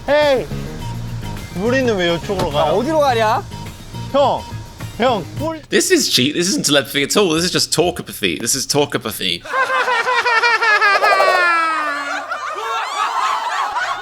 헤이! 우리는 왜 이쪽으로 가요? 어디로 가냐? 형, 꿀. This is cheat. This isn't telepathy at all. This is just talkapathy. This is talkapathy.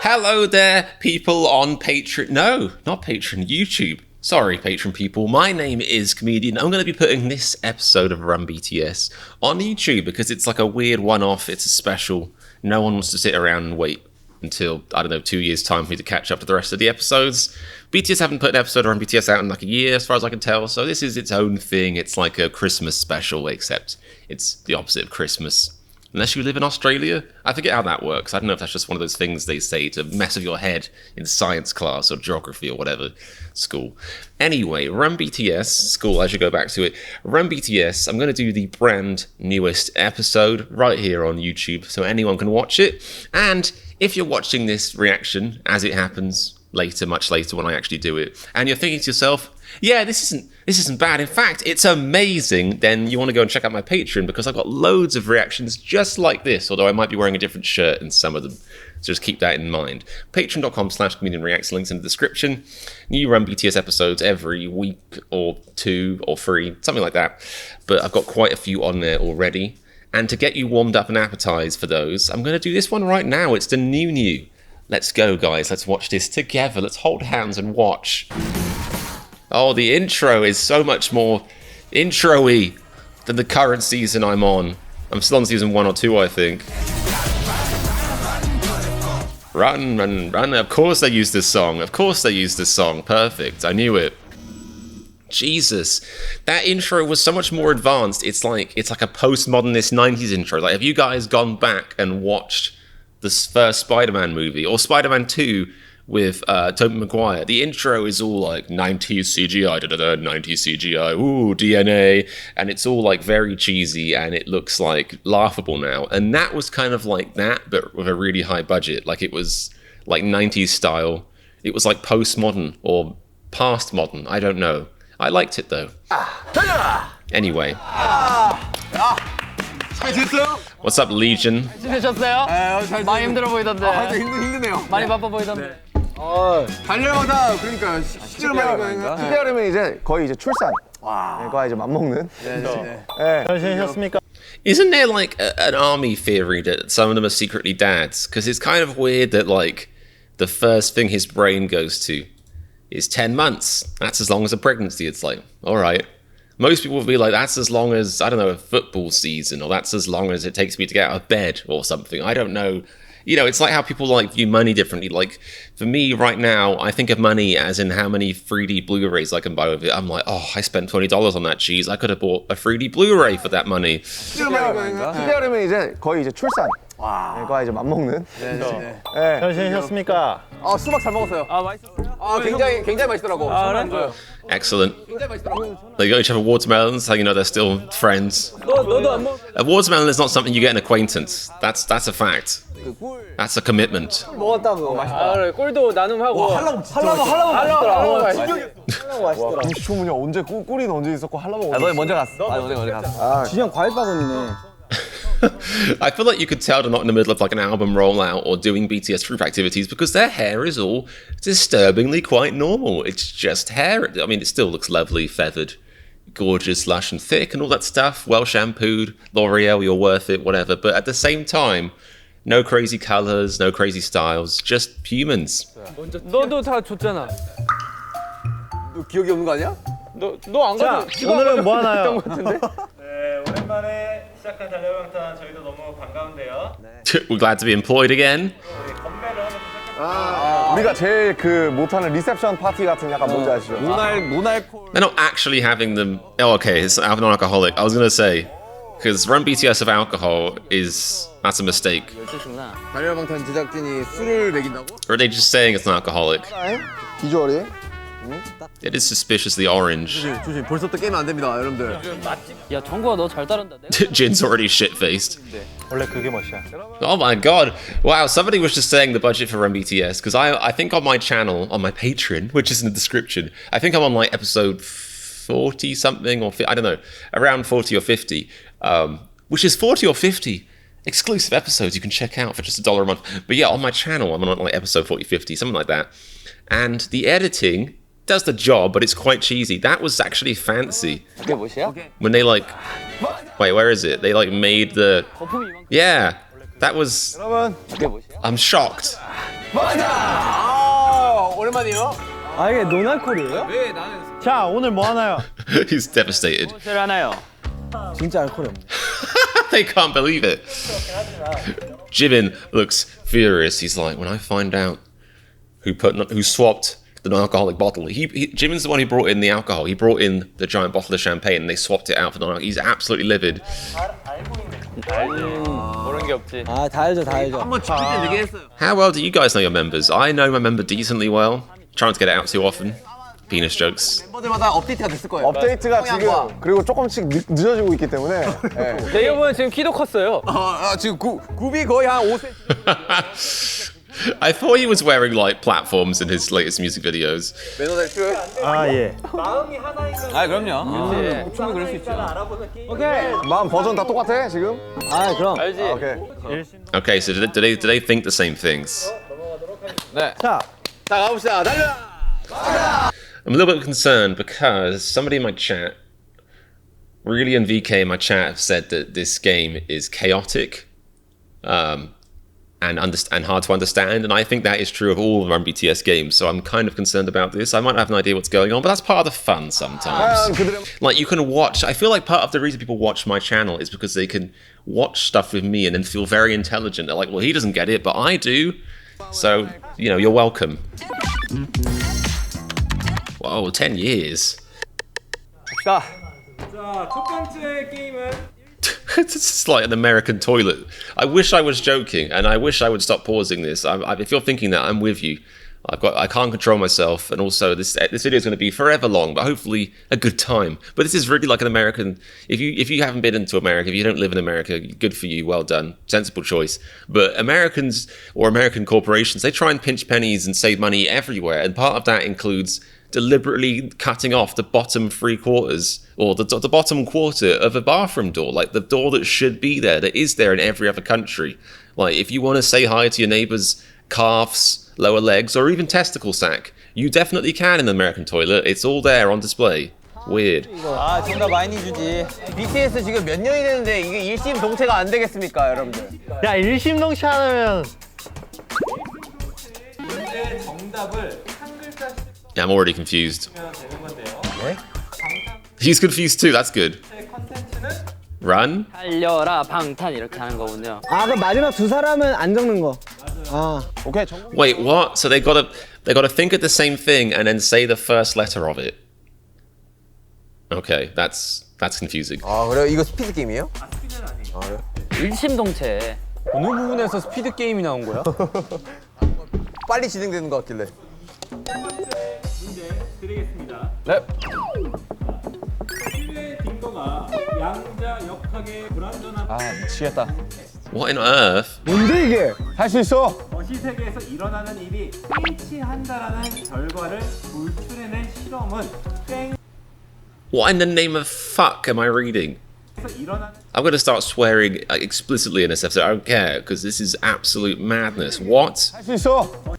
Hello there, people on Patreon. No, not Patreon, YouTube. Sorry, Patreon people. My name is Comedian. I'm going to be putting this episode of Run BTS on YouTube because it's like a weird one-off. It's a special. No one wants to sit around and wait until, I don't know, 2 years' time for me to catch up to the rest of the episodes. BTS haven't put an episode of Run BTS out in like a year, as far as I can tell, so this is its own thing. It's like a Christmas special, except it's the opposite of Christmas. Unless you live in Australia. I forget how that works. I don't know if that's just one of those things they say to mess with your head in science class or geography or whatever school. Anyway, Run BTS, school, I should go back to it. Run BTS, I'm going to do the brand newest episode right here on YouTube so anyone can watch it. And if you're watching this reaction, as it happens later, much later when I actually do it, and you're thinking to yourself, yeah, this isn't bad. In fact, it's amazing. Then you want to go and check out my Patreon because I've got loads of reactions just like this, although I might be wearing a different shirt in some of them. So just keep that in mind. Patreon.com/comedianreacts, links in the description. New Run BTS episodes every week or 2 or 3, something like that. But I've got quite a few on there already. And to get you warmed up and appetized for those, I'm going to do this one right now. It's the new. Let's go, guys. Let's watch this together. Let's hold hands and watch. Oh, the intro is so much more intro-y than the current season I'm on. I'm still on season 1 or 2, I think. Run, run, run. Of course they used this song. Perfect. I knew it. Jesus. That intro was so much more advanced. It's like a postmodernist 90s intro. Like, have you guys gone back and watched the first Spider-Man movie or Spider-Man 2 with Tobey Maguire? The intro is all like 90s CGI, 90s CGI, ooh, DNA, and it's all like very cheesy and it looks like laughable now. And that was kind of like that, but with a really high budget. Like it was like 90s style. It was like postmodern or past modern. I don't know. I liked it though. Anyway. What's up, Legion? 지내셨어요? 많이 힘들어 보이던데. 힘드네요. 많이 바빠 보이던데. 달려마다 그러니까 시대하려면 이제 거의 이제 출산과 이제 맞먹는. 잘 지내셨습니까? Isn't there like an army theory that some of them are secretly dads? Because it's kind of weird that like the first thing his brain goes to is 10 months. That's as long as a pregnancy. It's like, all right. Most people will be like, that's as long as, I don't know, a football season, or that's as long as it takes me to get out of bed or something. I don't know. You know, it's like how people like view money differently. Like for me right now, I think of money as in how many 3D Blu-rays I can buy with it. I'm like, oh, I spent $20 on that cheese. I could have bought a 3D Blu-ray for that money. 시대하려면 이제 거의 이제 출산과 이제 맞먹는. 잘 지내셨습니까? 수박 잘 먹었어요. 맛있어요. 굉장히 맛있더라고. 그래? Excellent. They got each other watermelons, how you know they're still friends. 너도 안 먹? A watermelon is not something you get an acquaintance. That's a fact. That's a commitment. 먹었다고. 그래. 꿀도 나눔하고. 한라봉 맛있더라. 김치초문이 언제 꿀이는 언제 있었고 한라봉 언제? 너희 먼저 갔어. 너희 먼저 갔어. 진영 과일바구니네. I feel like you could tell they're not in the middle of like an album rollout or doing BTS troop activities because their hair is all disturbingly quite normal. It's just hair. I mean, it still looks lovely, feathered, gorgeous, lush and thick and all that stuff. Well shampooed, L'Oreal, you're worth it, whatever. But at the same time, no crazy colors, no crazy styles, just humans. 너도 다 줬잖아. 너 기억이 없는 거 아니야? 너 안 가도 오늘은 뭐 하나요? 네, 오랜만에 시작한 달려방탄 저희도 너무 반가운데요. We're glad to be employed again. 우리 건배를 하면서 시작했습니다. 우리가 제일 그 못하는 리셉션 파티 같은 약간 뭔지 아시죠? They're not actually having them. Oh, okay, it's non-alcoholic. I was gonna say, because Run BTS of alcohol that's a mistake. 달려방탄 제작진이 술을 먹인다고? Or are they just saying it's non-alcoholic? 비주얼이? It is suspiciously orange. 조심 벌써 또 깨면 안 됩니다 여러분들. 야 정구야 너 잘 따른다. Jin's already shit-faced. 원래 그게 멋이야. Oh my god. Wow, somebody was just saying the budget for Run BTS, because I think on my channel, on my Patreon, which is in the description, I think I'm on like episode 40 something, or I don't know, around 40 or 50, which is 40 or 50. exclusive episodes you can check out for just $1 a month. But yeah, on my channel, I'm on like episode 40, 50, something like that. And the editing does the job, but it's quite cheesy. That was actually fancy. 그게 뭐야? When they like, wait, where is it? They like made the, yeah, that was, 여러분. 그게 뭐야? I'm shocked. 오랜만이에요? 아 이게 노날콜이에요? 왜 나는 자, 오늘 뭐 하나요? He's devastated. 무엇을 하나요? 진짜 알콜이 없네. They can't believe it. Jimin looks furious. He's like, when I find out who swapped the non-alcoholic bottle, Jimin's the one who brought in the alcohol. He brought in the giant bottle of champagne and they swapped it out for non-alcoholic. He's absolutely livid. 모르는 게 없지. 아 다 알죠 다 알죠. 한번 지킬 때 되게 했어요. How well do you guys know your members? I know my member decently well. Trying to get it out too often. Penis jokes. 멤버들마다 업데이트가 됐을 거예요. 업데이트가 지금 그리고 조금씩 늦어지고 있기 때문에. 예. 대여보면 지금 키도 컸어요. 지금 굽이 거의 한 5cm. I thought he was wearing like platforms in his latest music videos. 매너들 필요해? 아, 예. 마음이 하나이면 아 그럼요. 충분히 그럴 수 있죠. 알아보는 게임. 마음 버전 다 똑같아 지금? 아 그럼. 알지? 오케이. Okay, so do they think the same things? 네. 자, 자 가봅시다. 달려. I'm a little bit concerned because somebody in my chat, really and VK in my chat, have said that this game is chaotic and hard to understand. And I think that is true of all Run BTS games. So I'm kind of concerned about this. I might have an idea what's going on, but that's part of the fun sometimes. Like you can watch, I feel like part of the reason people watch my channel is because they can watch stuff with me and then feel very intelligent. They're like, well, he doesn't get it, but I do. So, you know, you're welcome. Whoa, 10 years. 자. 자, 첫 번째 게임은 It's just like an American toilet. I wish I was joking, and I wish I would stop pausing this. If you're thinking that, I'm with you. I can't control myself, and also this video is going to be forever long, but hopefully a good time. But this is really like an American. If you haven't been into America, if you don't live in America, good for you, well done, sensible choice. But Americans or American corporations, they try and pinch pennies and save money everywhere, and part of that includes deliberately cutting off the bottom 3/4 or the bottom quarter of a bathroom door, like the door that should be there, that is there in every other country. Like if you want to say hi to your neighbor's calves, lower legs, or even testicle sack, you definitely can in the American toilet. It's all there on display. Weird. 아 정답 많이 주지. BTS 지금 몇 년이 됐는데 이게 일심동체가 안 되겠습니까, 여러분들? 야, 일심동체 하면 문제의 정답을 한 글자씩 Yeah, I'm already confused. 쓰면 되는 건데요. He's confused too. That's good. 제 컨텐츠는 Run. 달려라 방탄 이렇게 하는 거군요. 아 그럼 마지막 두 사람은 안 적는 거. 아 오케이. Wait, what? So they gotta think of the same thing and then say the first letter of it. Okay, that's confusing. 아 그래요? 이거 스피드 게임이에요? 일심동체. 어느 부분에서 스피드 게임이 나온 거야? 빨리 진행되는 것 같길래. 문제 드리겠습니다. 네. 실내 딩거가 양자 역학의 불완전한 미치겠다. What on earth? 뭔데 이게? 할 수 있어. 거시 세계에서 일어나는 일이 일치한다라는 결과를 불출해낸 실험은 땡에서 What in the name of fuck am I reading? 일어나는 I'm gonna start swearing explicitly in this episode. I don't care because this is absolute madness. What? 할 수 있어.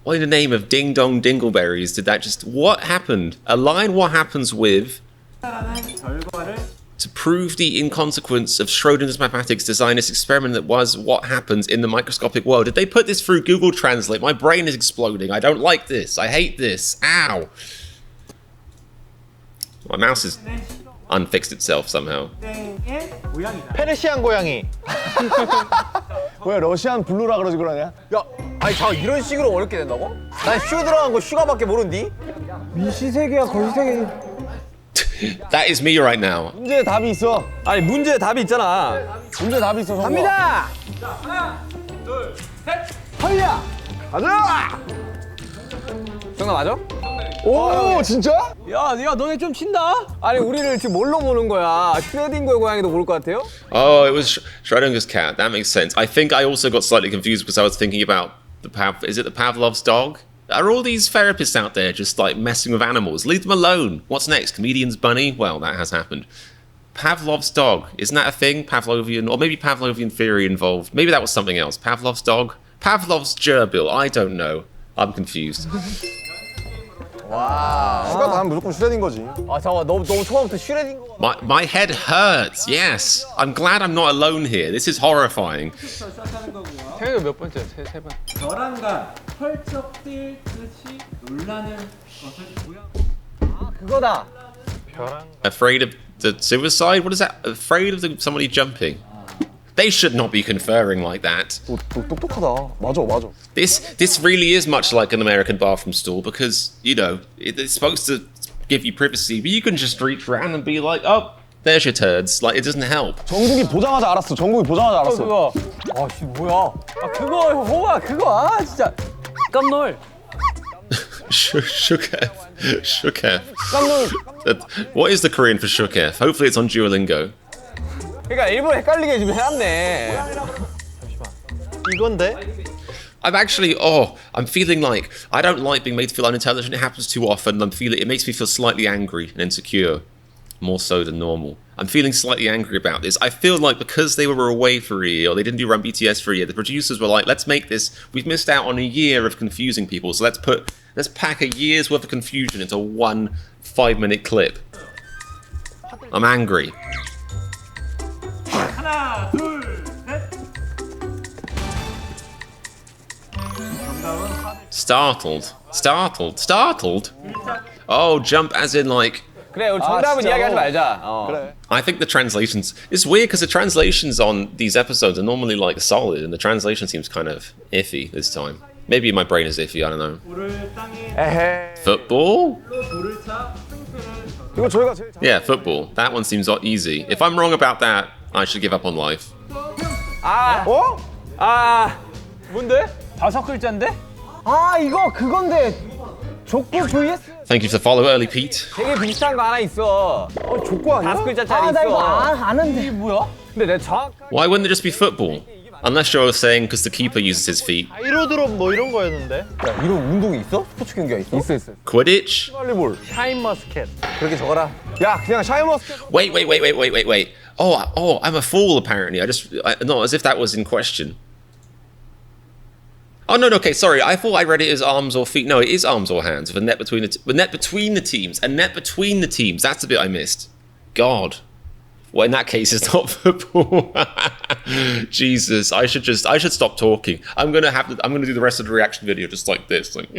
What in the name of ding dong dingleberries did that just? What happened? Align what happens with 결과를 to prove the inconsequence of Schrodinger's mathematics design this experiment that was what happens in the microscopic world. Did they put this through Google Translate? My brain is exploding. I don't like this. I hate this. Ow. My mouse has unfixed itself somehow. 땡의 모양이다. 페르시안 고양이. 왜 러시안 블루라 그러지 그러냐? 야, 아니 자 이런 식으로 어렵게 된다고? 난 슈 들어간 거 슈가밖에 모른디? 미시세계야 거시세계. That is me right now. 문제에 답이 있어. 아니 문제에 답이 있잖아. 문제에 답이 있어. 갑니다. 하나, 둘, 셋. 헐야. 가자. 정답 맞아? 오 진짜? 야 너네 좀 친다? 아니 우리를 지금 뭘로 보는 거야? 슈레딩거의 고양이도 모를 것 같아요? Oh, it was Schrodinger's cat. That makes sense. I think I also got slightly confused because I was thinking about is it the Pavlov's dog? Are all these therapists out there just like messing with animals? Leave them alone. What's next? Comedian's bunny? Well, that has happened. Pavlov's dog. Isn't that a thing? Pavlovian, or maybe Pavlovian theory involved. Maybe that was something else. Pavlov's dog? Pavlov's gerbil. I don't know. I'm confused. 슈가 나면 무조건 슈레딩 거지. 아 잠깐만 너무 처음부터 슈레딩 거. My head hurts. Yes. I'm glad I'm not alone here. This is horrifying. 시작하는 거고요. 태영이 몇 번째? 세 번. 벼랑간 펄쩍뛸 듯이 놀라는 것을 보여. 그거다. Afraid of the suicide? What is that? Afraid of somebody jumping? They should not be conferring like that. 똑똑하다. 맞아. This really is much like an American bathroom stall because, you know, it's supposed to give you privacy, but you can just reach around and be like, oh, there's your turds. Like, it doesn't help. 정국이 보자마자 알았어. 그거. 아씨 뭐야? 아 그거 호가 그거 아 진짜 깜놀. Shukef. 깜놀. What is the Korean for Shukef? Hopefully it's on Duolingo. 그러니까 일부러 헷갈리게 좀 해놨네. 이건데? I'm feeling like, I don't like being made to feel unintelligent. It happens too often. It makes me feel slightly angry and insecure. More so than normal. I'm feeling slightly angry about this. I feel like because they were away for a year, or they didn't do Run BTS for a year, the producers were like, let's make this, we've missed out on a year of confusing people, so let's pack a year's worth of confusion into one 5-minute clip. I'm angry. 하나, 둘, 셋. 정답은 Startled? Oh, jump as in like... 그래 우리 정답은 진짜? 이야기하지 말자. 그래. I think the translations... It's weird because the translations on these episodes are normally like solid, and the translation seems kind of iffy this time. Maybe my brain is iffy, I don't know. 볼을 땅에 에헤. Football? 또 돌을 차 승패를 전. 이거 저희가 제일 잘. Yeah, football. That one seems easy. If I'm wrong about that, I should give up on life. 어? 뭔데? 5글자인데? 아 이거 그건데 족구 vs. Thank you for the follow, early Pete. 되게 비슷한 거 하나 있어. 족구 아니야? 5글자짜리 있어. 나 이거 아는데. 이게 뭐야? 근데 내가 정확하게 Why wouldn't it just be football? Unless you're saying because the keeper uses his feet. 아이로드롭 뭐 이런 거였는데? 야, 이런 운동이 있어? 스포츠 경기가 있어? 있어. Quidditch? 발리볼. 샤인머스켓. 그렇게 적어라. 야, 그냥 샤이머스켓. Wait. Oh, I'm a fool apparently. No, as if that was in question. Oh no, okay, sorry. I thought I read it as arms or feet. No, it is arms or hands with a net between the teams. A net between the teams. That's the bit I missed. God. Well, in that case, it's not football. Jesus, I should stop talking. I'm gonna do the rest of the reaction video just like this. Like,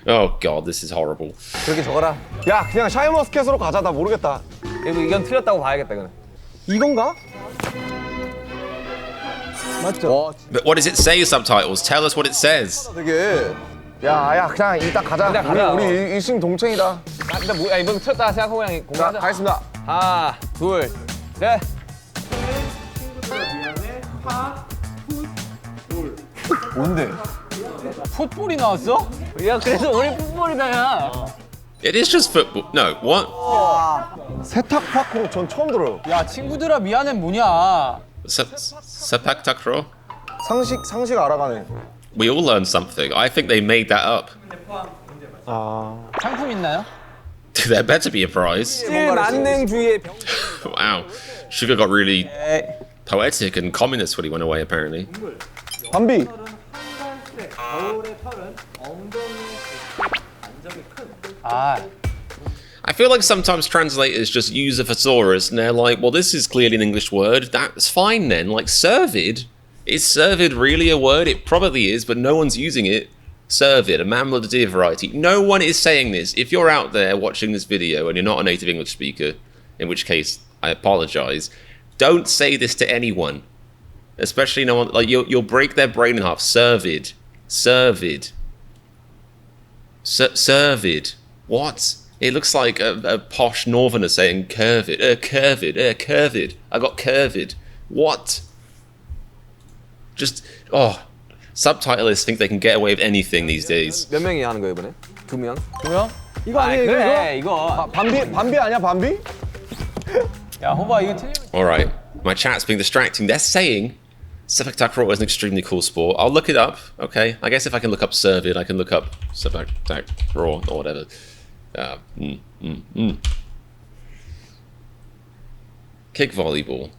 oh God, this is horrible. 그렇게 적어라. 야, 그냥 샤이머스켓으로 가자. 나 모르겠다. 이건 틀렸다고 봐야겠다 그는. 이건가? 맞죠? But what does it say? Subtitles. Tell us what it says. 되게. 야, 그냥 이따 가자. 그냥 가자. 우리 일심동체이다. 근데 뭐야 이번 틀렸다 생각하고 그냥 자, 공부하자. 가겠습니다. 하나, 둘, 셋. 친구들을 위한의 파, 풋, 뭔데? 풋볼이 나왔어? 야 그래서 우리 풋볼이다 야. It is just football. No, what? 세탁 파크로 전 처음 들어요. 야 친구들아 미안해 뭐냐? Sepak takraw? 상식 알아가네. We all learned something. I think they made that up. 상품 있나요? There better be a prize. 만능주의의 병. Wow. Sugar got really poetic and communist when he went away, apparently. 밤비. 빨간색 거울의 털은 엉덩이의 안정이 큰. I feel like sometimes translators just use a thesaurus and they're like, well, this is clearly an English word. That's fine then. Like, servid? Is servid really a word? It probably is, but no one's using it. Servid, a mammal of the deer variety. No one is saying this. If you're out there watching this video and you're not a native English speaker, in which case I apologize, don't say this to anyone. Especially no one, like you'll break their brain in half. Servid. What? It looks like a posh northerner saying curvid. Curvid. I got curvid. What? Just, subtitleists think they can get away with anything these days. 몇 명이 하는 거야 이번에? 2명? 이거 아니에요, 그래 이거. 밤비 아니야, 밤비? 야 호바 이거 틀리면 Alright, my chat's being distracting. They're saying Sepak takraw is an extremely cool sport. I'll look it up, okay? I guess if I can look up servid, I can look up Sepak takraw or whatever. Kick volleyball.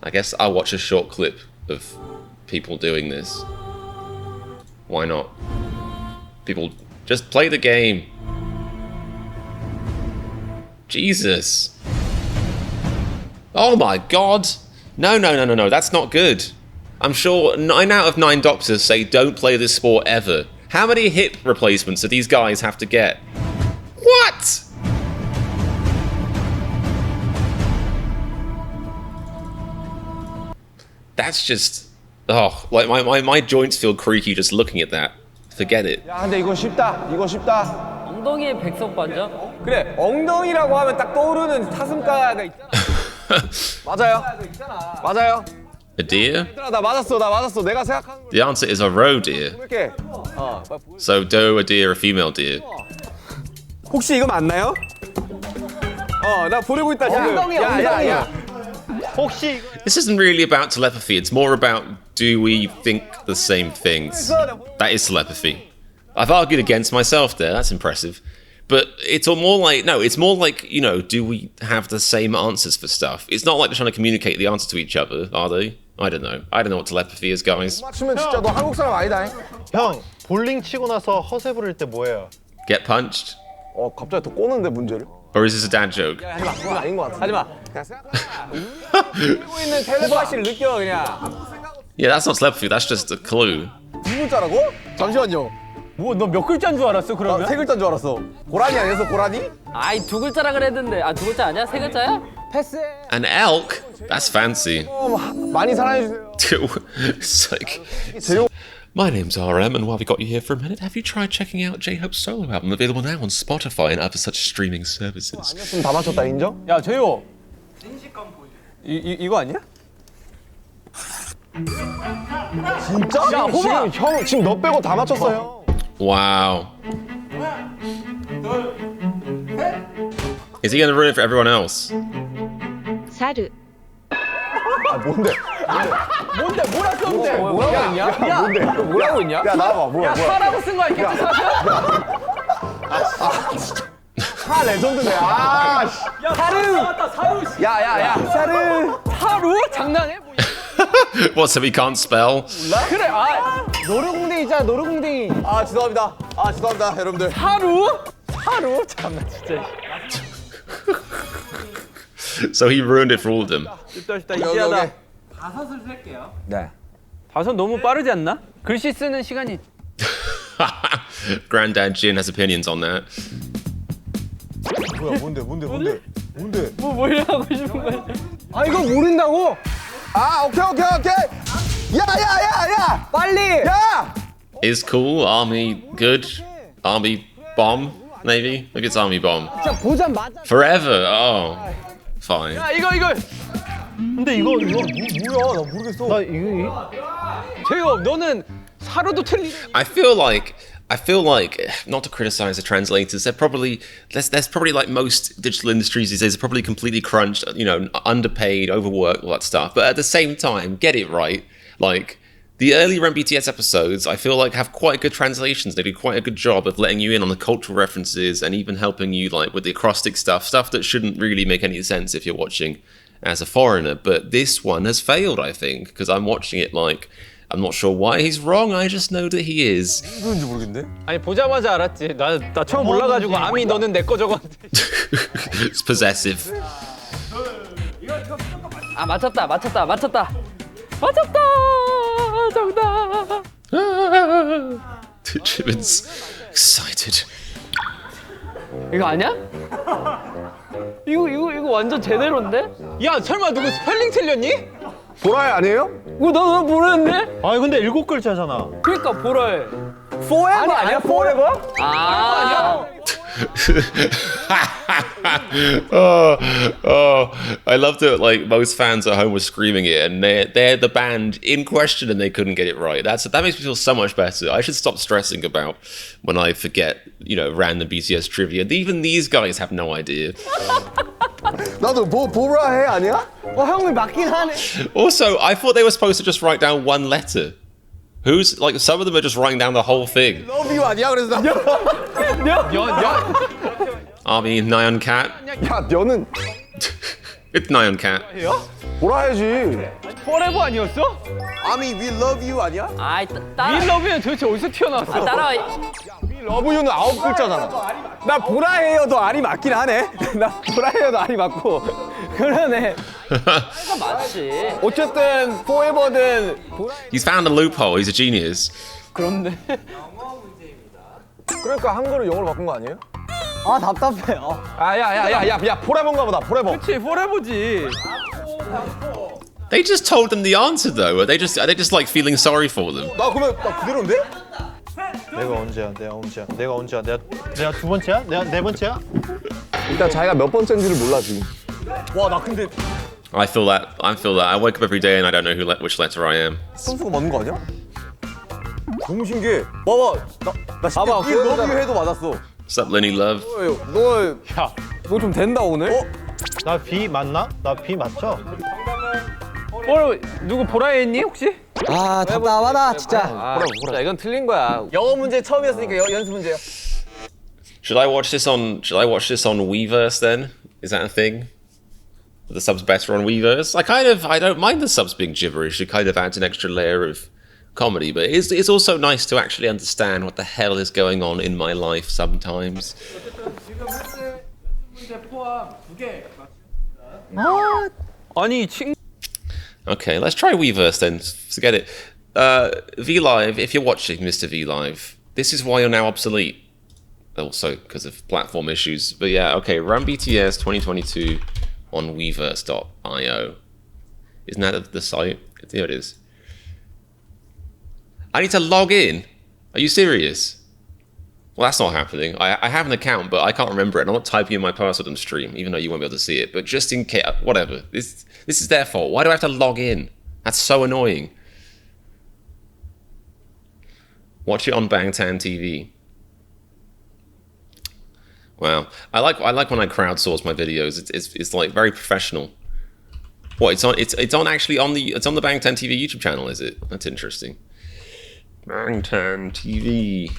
I guess I'll watch a short clip of people doing this. Why not? People just play the game. Jesus. Oh my god. No, that's not good. I'm sure 9 out of 9 doctors say don't play this sport ever. How many hip replacements do these guys have to get? What? That's just... Oh, like my joints feel creaky just looking at that. Forget it. 야, 근데 이거 쉽다. 이거 쉽다. 엉덩이에 백석 반점? 그래 엉덩이라고 하면 딱 떠오르는 사슴가가 있잖아. 맞아요. 맞아요. A deer? 얘들아 나 맞았어. 내가 생각하는 걸 The answer is a roe deer. 이렇게. So doe a deer, a female deer. 혹시 이거 맞나요? 나 보내고 있다 지금. 엉덩이, 야. 혹시 이거 This isn't really about telepathy, it's more about do we think the same things? That is telepathy. I've argued against myself there, that's impressive. But it's more like, no, it's more like, you know, do we have the same answers for stuff? It's not like they're trying to communicate the answer to each other, are they? I don't know. I don't know what telepathy is, guys. 맞추면 진짜 너 한국 사람 아니다. 형 볼링 치고 나서 허세 부릴 때 뭐예요? Get punched? 갑자기 더 꼬는데 문제를? Or is this a dad joke? 그건 아닌 것 같아. 하지마. 그냥 생각. 울고 있는 텔레파시를 느껴 그냥. Yeah, that's not telepathy, that's just a clue. 두 글자라고? 잠시만요. 뭐 너 몇 글자인 줄 알았어 그러면? 세 글자인 줄 알았어. 고라니 아니었어 고라니? 아이 2글자라 그랬는데 아 2글자 아니야? 3글자야? 패스. An elk? That's fancy. 많이 사랑해 주세요. It's like... My name's RM, and while we got you here for a minute, have you tried checking out J-Hope's solo album, available now on Spotify and other such streaming services? 아니었으면 다 맞췄다 인정? 야 재효. 이거 아니야? 진짜? 야, 호박! 지금 너 빼고 다 맞췄어요. Wow. Is he gonna ruin it for everyone else? 猿 아 뭔데? 뭔데 뭐라 썼는데? 뭐라고 했냐? 야 뭔데? 뭐라고 했냐? 야 나와봐 뭐야? 사라고 쓴 거 아니겠지 사실? 사 레전드네. 아 씨. 사루. 야야야 사루. 사루? 장난해? 뭐 What, so he can't spell? 그래 노루궁뎅이 있잖아 노루궁뎅이. 죄송합니다. 죄송합니다 여러분들. 사루? 참나 진짜. So he ruined it for all of them. 쉽다 이지하다. 5을 쓸게요. 네. 5 너무 빠르지 않나? 글씨 쓰는 시간이. Granddad Jin has opinions on that. 뭐야 뭔데? 뭘 하고 싶은 거야? 아 이거 모른다고? 오케이. 야. 빨리. 야. Is cool, army good? Army bomb? Maybe? Maybe it's army bomb. 진짜 보자마자. Forever, oh. Fine. 야 이거. 근데 이거 뭐야 나 모르겠어. 나 이거 재효 너는 사루도 틀리. I feel like not to criticize the translators, there's probably like most digital industries these days are probably completely crunched, you know, underpaid, overworked, all that stuff. But at the same time, get it right. Like the early Run BTS episodes, I feel like have quite good translations. They do quite a good job of letting you in on the cultural references and even helping you like with the acrostic stuff that shouldn't really make any sense if you're watching as a foreigner. But this one has failed, I think, because I'm watching it like I'm not sure why he's wrong. I just know that he is. 누군지 모르겠는데. 아니 보자마자 알았지. 나 처음 몰라가지고 아미 너는 내 거 적어. It's possessive. 아 맞췄다 정답. Jimin's excited. 이거 아니야? 이거 완전 제대로인데? 야 설마 누구 스펠링 틀렸니? 보라에 아니에요? 이거 나 모르는데? 아니 근데 7글자잖아. 그러니까 보라해. Forever 아니야? Forever? 아 I love that like most fans at home were screaming it and they're the band in question and they couldn't get it right. That makes me feel so much better. I should stop stressing about when I forget, you know, random BTS trivia. Even these guys have no idea. 나도 보라해 아니야? 형이 맞긴 하네. Also, I thought they were supposed to just write down one letter. Who's like some of them are just writing down the whole thing. Love you 아니야? 그래서 나. Army Nyan Cat. 야 너는 It's Nyan Cat. 보라야지. 포레버 아니었어? 아미 we love you 아니야? 아이 따라 밀러브는 도대체 어디서 튀어나왔어? 따라 러브유는 9글자잖아. 나 보라예요도 알이 맞긴 하네. 나 보라예요도 알이 맞고. 그러네. 맞지. 어쨌든 포에버든 He's found a loophole. He's a genius. 그런데 그러니까 한글을 영어로 바꾼 거 아니에요? 아 답답해. 야야야야야 포레버인가 보다 포레버. 그치 포레버지. They just told them the answer though. Are they just like feeling sorry for them? 나 그러면 나 그대로인데? 내가 언제야? 내가 언제야? 내가 두 번째야? 내가 네 번째야? 일단 자기가 몇 번째인지를 몰라 지금. 와 나 근데 I feel that. I wake up every day and I don't know which letter I am. 선수가 맞는 거 아니야? 너무 신기해. 봐봐 나 봐봐, 진짜 이 러브유 해도 맞았어. What's up, Lenny Love? 너 좀 된다 오늘? 나 B 맞나? 나 B 맞죠? 누구 보라였니 혹시? 아 답답하다 진짜. 자 이건 틀린 거야. 영어 문제 처음이었으니까 연습 문제요. Should I watch this on Weverse then? Is that a thing? Are the subs better on Weverse? I don't mind the subs being gibberish. It kind of adds an extra layer of comedy, but it's also nice to actually understand what the hell is going on in my life sometimes. 아니 친. Okay, let's try Weverse then. Forget it. V Live, if you're watching, Mr. V Live, this is why you're now obsolete. Also because of platform issues. But yeah, okay, Run BTS 2022 on Weverse.io. Isn't that the site? There it is. I need to log in. Are you serious? Well, that's not happening. I have an account, but I can't remember it. I'm not typing in my password on stream, even though you won't be able to see it. But just in case, whatever. This is their fault. Why do I have to log in? That's so annoying. Watch it on Bangtan TV. Wow, I like when I crowdsource my videos. It's like very professional. What it's on the Bangtan TV YouTube channel, is it? That's interesting. Bangtan TV.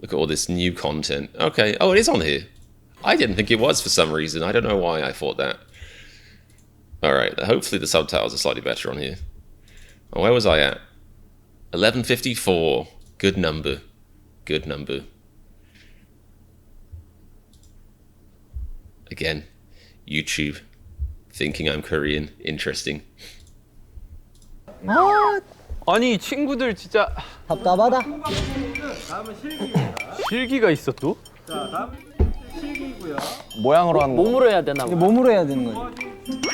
Look at all this new content. Okay, oh, it is on here. I didn't think it was for some reason. I don't know why I thought that. All right, hopefully the subtitles are slightly better on here. Oh, where was I at? 11:54. Good number. Good number. Again, YouTube. Thinking I'm Korean. Interesting. 아니 친구들 진짜 답답하다. 실기가 있어 또? 모양으로 하는 거. 몸으로 해야 되나 봐. 몸으로 해야 되는 거지.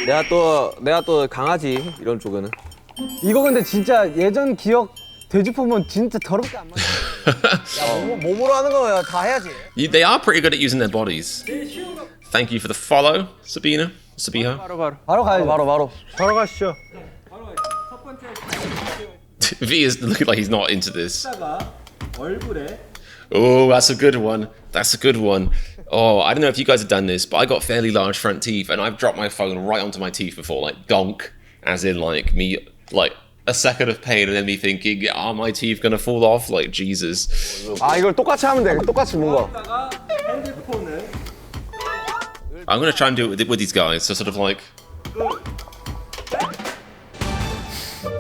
내가 또 강하지 이런 쪽은. 이거 근데 진짜 예전 기억 되짚으면 진짜 더럽게 안 맞아. 몸으로 하는 거야 다 해야지. They are pretty good at using their bodies. Thank you for the follow, Sabiha. 바로 가야지. 바로 가시죠. V is looking like he's not into this. Oh, that's a good one. That's a good one. Oh, I don't know if you guys have done this, but I got fairly large front teeth, and I've dropped my phone right onto my teeth before, like donk, as in like me, like a second of pain, and then me thinking, are my teeth gonna fall off? Like Jesus. 아 이걸 똑같이 하면 돼. 똑같이 뭔가. I'm gonna try and do it with these guys. So sort of like.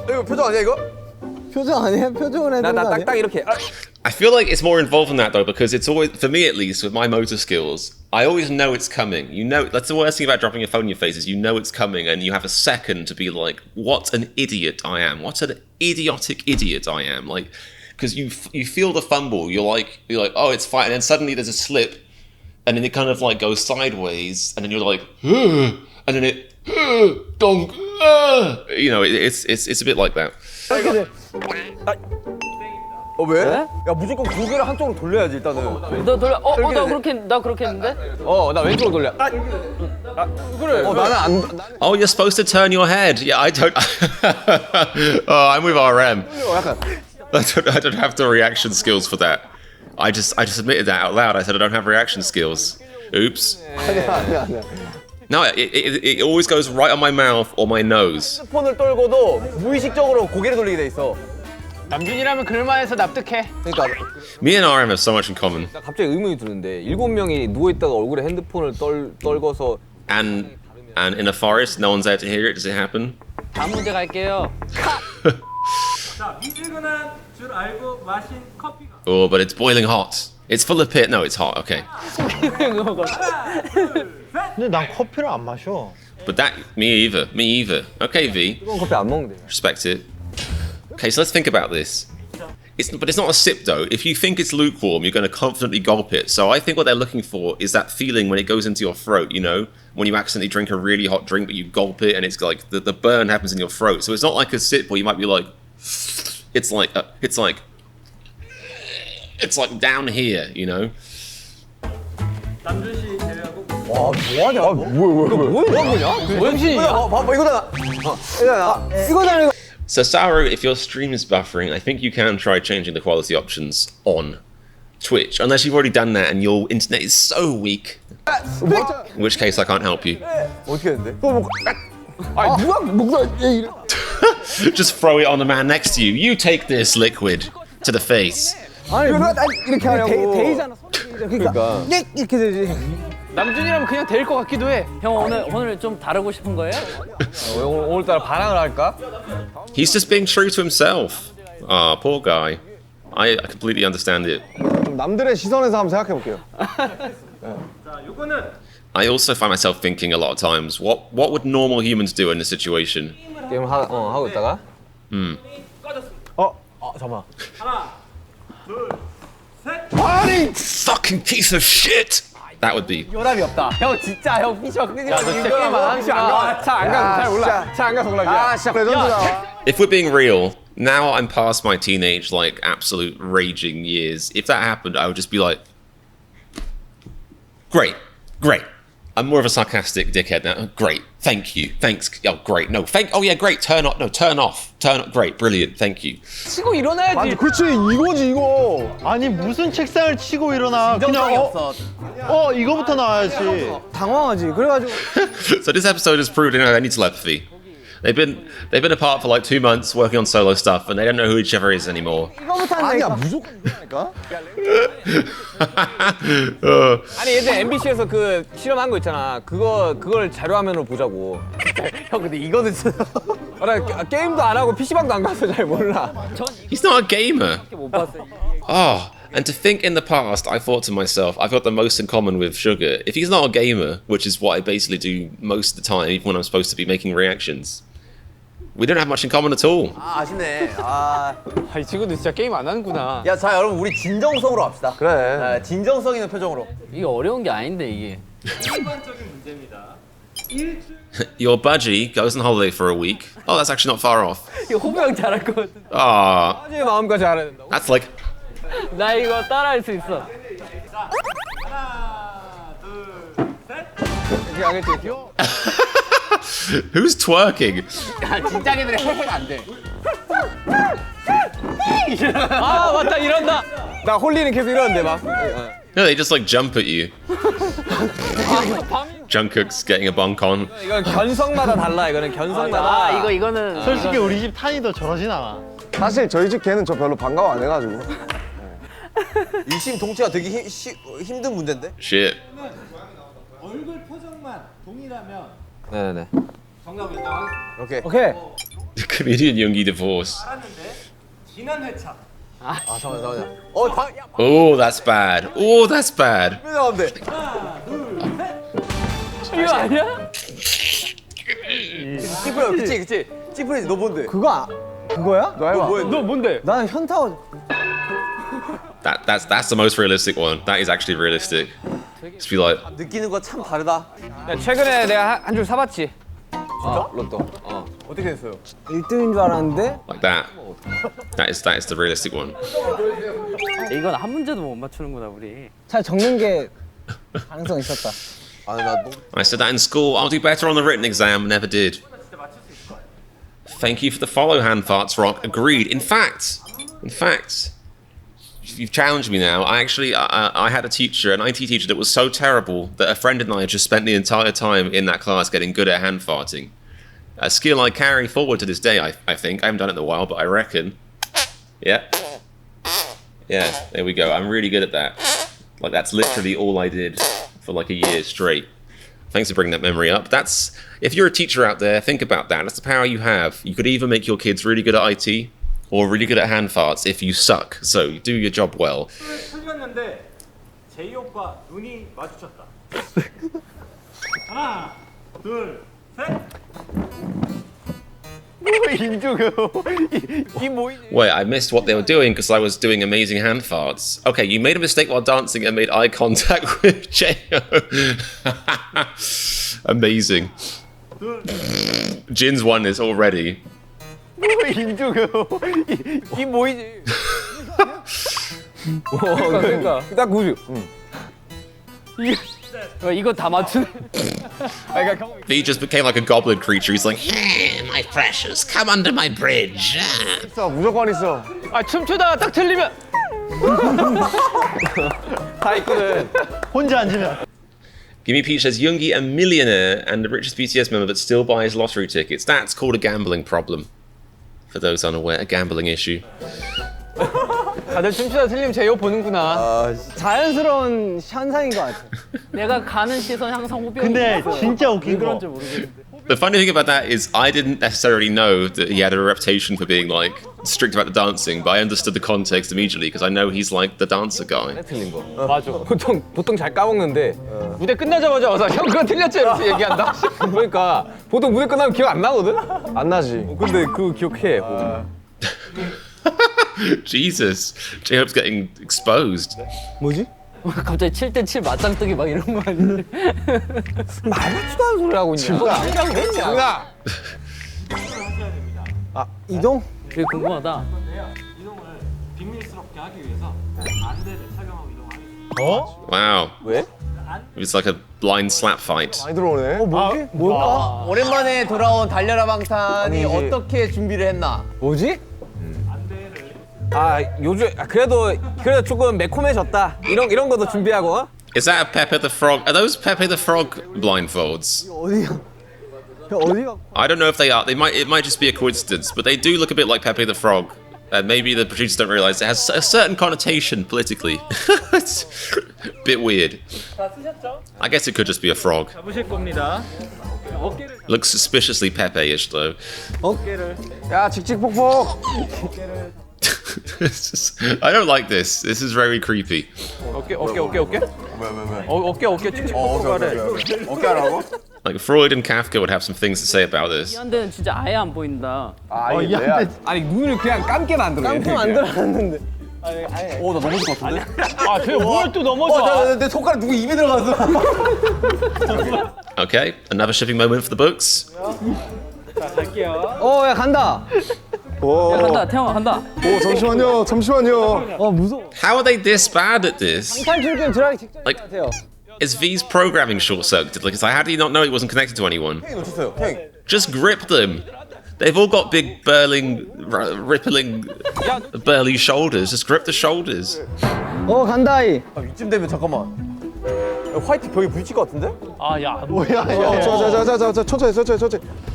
이거 표정 아니야 이거? 표정 아니야? 표정을 해야 되는 거 아니야? 딱딱 이렇게. I feel like it's more involved than that though, because it's always, for me at least, with my motor skills, I always know it's coming. You know, that's the worst thing about dropping your phone in your face is you know it's coming, and you have a second to be like, "What an idiot I am! What an idiotic idiot I am!" Like, because you feel the fumble, you're like, "Oh, it's fine," and then suddenly there's a slip, and then it kind of like goes sideways, and then you're like, and then it, donk, you know, it's a bit like that. 왜? 야 무조건 고개를 한쪽으로 돌려야지 일단은. 너 돌려. 나 그렇게 했는데? 나 왼쪽으로 돌려. 그래. 나는 안. Oh, you're supposed to turn your head. Yeah, I don't. Oh, I'm with RM. I don't have the reaction skills for that. I just admitted that out loud. I said I don't have reaction skills. Oops. 아니야. No, it always goes right on my mouth or my nose. 폰을 떨고도 무의식적으로 고개를 돌리게 돼 있어. 남준이라면 그럴만해서 납득해. 그러니까 Me and RM have so much in common. 나 갑자기 의문이 드는데 7명이 누워 있다가 얼굴에 핸드폰을 떨궈서 And in a forest, no one's there to hear it. Does it happen? 다음 문제 갈게요. 자, 미지근한 줄 알고 마신 커피가 Oh, but it's boiling hot. It's full of pit. No, it's hot. Okay. 근데 난 커피를 안 마셔. But that, me either. Me either. Okay, V. 뜨거운 커피 안 먹는데. Respect it. Okay, so let's think about this. But it's not a sip though. If you think it's lukewarm, you're going to confidently gulp it. So I think what they're looking for is that feeling when it goes into your throat, you know? When you accidentally drink a really hot drink, but you gulp it and it's like the burn happens in your throat. So it's not like a sip where you might be like, it's like down here, you know? 남준 씨 제외하고 뭐하냐? 정신이 봐봐 이거다. 이거잖아 이거. So Saru, if your stream is buffering, I think you can try changing the quality options on Twitch, unless you've already done that and your internet is so weak. In which case I can't help you. 어떻게 했는데? 아 누가 목소리 이래. Just throw it on the man next to you. You take this liquid to the face. 아니 누가 이렇게 하냐고. 데이잖아. 그러니까 이렇게 되지. 남준이라면 그냥 될 것 같기도 해. 형 오늘 좀 다르고 싶은 거예요? 오늘따라 반항을 할까? He's just being true to himself. Ah, poor guy. I completely understand it. 좀 남들의 시선에서 한번 생각해 볼게요. 자, 요거는 I also find myself thinking a lot of times, what would normal humans do in this situation? 게임 하고 있다가 잠깐만. 하나, 둘, 셋. Fucking piece of shit! That would be. 연합이 없다. 형 진짜 형 삐져. 야, 너 진짜 게임 안 하니까 잘안 가서 잘 몰라. 잘 안 가서 몰라. 아, 진짜 레전드다. If we're being real, now I'm past my teenage, like, absolute raging years. If that happened, I would just be like, great. I'm more of a sarcastic dickhead now. Great, thank you, thanks. Oh, great. No, oh yeah, great. Turn off. Great, brilliant. Thank you. 치고 일어나야지. 아니 그렇지 이거지 이거. 아니 무슨 책상을 치고 일어나. 그냥 이거부터 나와야지. 당황하지. 그래가지고 So this episode has proved they need telepathy. They've been apart for like 2 months working on solo stuff, and they don't know who each other is anymore. 이거부터 아니야 한다니까. 무조건 이거라니까. 아니 예전에 MBC에서 그 실험한 거 있잖아. 그걸 자료화면으로 보자고. 형 근데 이거는 진짜. 나 게임도 안 하고 PC방도 안 가서 잘 몰라. He's not a gamer. 못 봤어요. Oh, and to think in the past, I thought to myself, I've got the most in common with Sugar. If he's not a gamer, which is what I basically do most of the time, even when I'm supposed to be making reactions, we don't have much in common at all. 아, 아쉽네. 아, 이 친구도 진짜 게임 안 하는구나. 야, 자 여러분 우리 진정성으로 합시다. 그래. 네, 진정성 있는 표정으로. 이게 어려운 게 아닌데 이게. 일반적인 문제입니다. 일주일 Your budgie goes on holiday for a week. Oh, that's actually not far off. 이거 호부 형 잘할 것 같아. Ah, 빠지의 마음까지 알아야 된다고. that's like 나 이거 따라할 수 있어. 하나, 둘, 셋. 이렇게 하겠지. who's twerking? 진짜기들이 해가 안 돼. 아 맞다 이런다. 나 홀리는 계속 이러는데 막. No, they just like jump at you. Jungkook's getting a bonk on. 이건 견성마다 달라. 이거는 견성마다. 이거는 솔직히 우리 집 탄이도 저러진 않아. 사실 저희 집 개는 저 별로 반가워 안 해가지고. 일심동체가 되게 힘든 문제인데. Shit. 얼굴 표정만 동일하면 네네네. 정답을 인정하겠습니다. 오케이. 오케이. Comedian Yoongi divorce. 알았는데 지난 회차 잠깐만. 야, Oh, that's bad. Oh, that's bad. 왜 나온대? 하나, 둘, 셋. 이거 아니야? 찌푸려, 그치. 찌푸리지, 너 뭔데? 그거야? 너 해봐. 너 뭔데? 나는 현타워. That's the most realistic one. That is actually realistic. Just be like, 느끼는 거 참 다르다. 야, 최근에 내가 한 줄 사봤지. 진짜? 로또. 어떻게 됐어요? 1등인 줄 알았는데 like that. That is the realistic one. 이건 한 문제도 못 맞추는구나 우리. 잘 적는 게 가능성 있었다. 아, 나 너무 I said that in school. I'll do better on the written exam. Never did. Thank you for the follow, hand farts rock. Agreed. In fact, you've challenged me now. I had a teacher, an IT teacher, that was so terrible that a friend and I just spent the entire time in that class getting good at hand farting. A skill I carry forward to this day. I think I haven't done it in a while, but I reckon Yeah. Yeah, there we go. I'm really good at that. Like, that's literally all I did for like a year straight. Thanks for bringing that memory up. That's, if you're a teacher out there, think about that. That's the power you have. You could either make your kids really good at IT or really good at hand farts if you suck. So do your job well. 틀렸는데 제이 오빠 눈이 마주쳤다. 하나, 둘, 셋. Wait, I missed what they were doing because I was doing amazing hand farts. Okay, you made a mistake while dancing and made eye contact with J.O. Amazing. Jin's won this already. 그러니까 딱 그거지. 이거 다 맞추네. He just became like a goblin creature. He's like, hey, my precious, come under my bridge. 있어, 무조건 있어. 아 춤추다가 딱 틀리면 다 있거든. 혼자 앉으면. Gimme Peach says, Yoongi a millionaire and the richest BTS member but still buys lottery tickets. That's called a gambling problem. For those unaware, a gambling issue. 다들 춤추다 틀리면 제이홉 보는구나. 자연스러운 현상인 것 같아. 내가 가는 시선 항상 호병이 근데 있어. 진짜 웃긴 거. 그런지 모르겠는데. The funny thing about that is I didn't necessarily know that he had a reputation for being like strict about the dancing, but I understood the context immediately because I know he's like the dancer guy. 틀린 거. 맞아. 보통 잘 까먹는데 무대 끝나자마자 와서 형 그거 틀렸지 이렇게 얘기한다. 그러니까 보통 무대 끝나면 기억 안 나거든. 안 나지. 근데 그거 기억해. Jesus, J-Hope's getting exposed. 뭐지? 갑자기 7대7 맞짱 뜨기 막 이런 거 아닌데. 말 같지도 않은 소리 하고 있냐. 뭐라고 했냐. 아 이동? 되게 궁금하다. 이동을 비밀스럽게 하기 위해서 안대를 착용하고 이동하겠습니다. 어? Wow. 왜? It's like a blind slap fight. 많이 들어오네. 뭐지? 뭘까? 오랜만에 돌아온 달려라 방탄이 아니지. 어떻게 준비를 했나? 뭐지? 아 요즘 그래도 조금 매콤해졌다. 이런 것도 준비하고. Is that a Pepe the Frog? Are those Pepe the Frog blindfolds? 어디가? 어디가? I don't know if they are. They might. It might just be a coincidence, but they do look a bit like Pepe the Frog. And maybe the producers don't realize it has a certain connotation politically. It's a bit weird. 다 쓰셨죠? I guess it could just be a frog. 잡으실 겁니다. 어깨를 Looks suspiciously Pepe-ish though. 야, 칙칙폭폭. I don't like this. This is very creepy. 어깨. 왜? 어깨 칙칙 가래. 어깨 하라고? Like Freud and Kafka would have some things to say about this. 이 데는 진짜 아예 안 보인다. 아, 이게 뭐야? 아니 눈을 그냥 감게 만들어. 깜짝 만들어놨는데. 나 넘어질 것 같은데? 아, 쟤 뭘 또 넘어져? 내 손가락 누구 입에 들어갔어? Okay, another shipping moment for the books. 자, 갈게요. 야 간다. 야, 간다, 태영아 간다. 잠시만요. 무서워. How are they this bad at this? 탈출길 들어가기 직전인 Like- 것 같아요. Is V's programming short-circuited? Like, it's like, how do you not know it wasn't connected to anyone? 놓쳤어요. 형. Just grip them. They've all got big, rippling, burly shoulders. Just grip the shoulders. 간다이. 이쯤 되면 잠깐만. 화이트 벽에 부딪힐 것 같은데? 아, 야. 자, 천천히.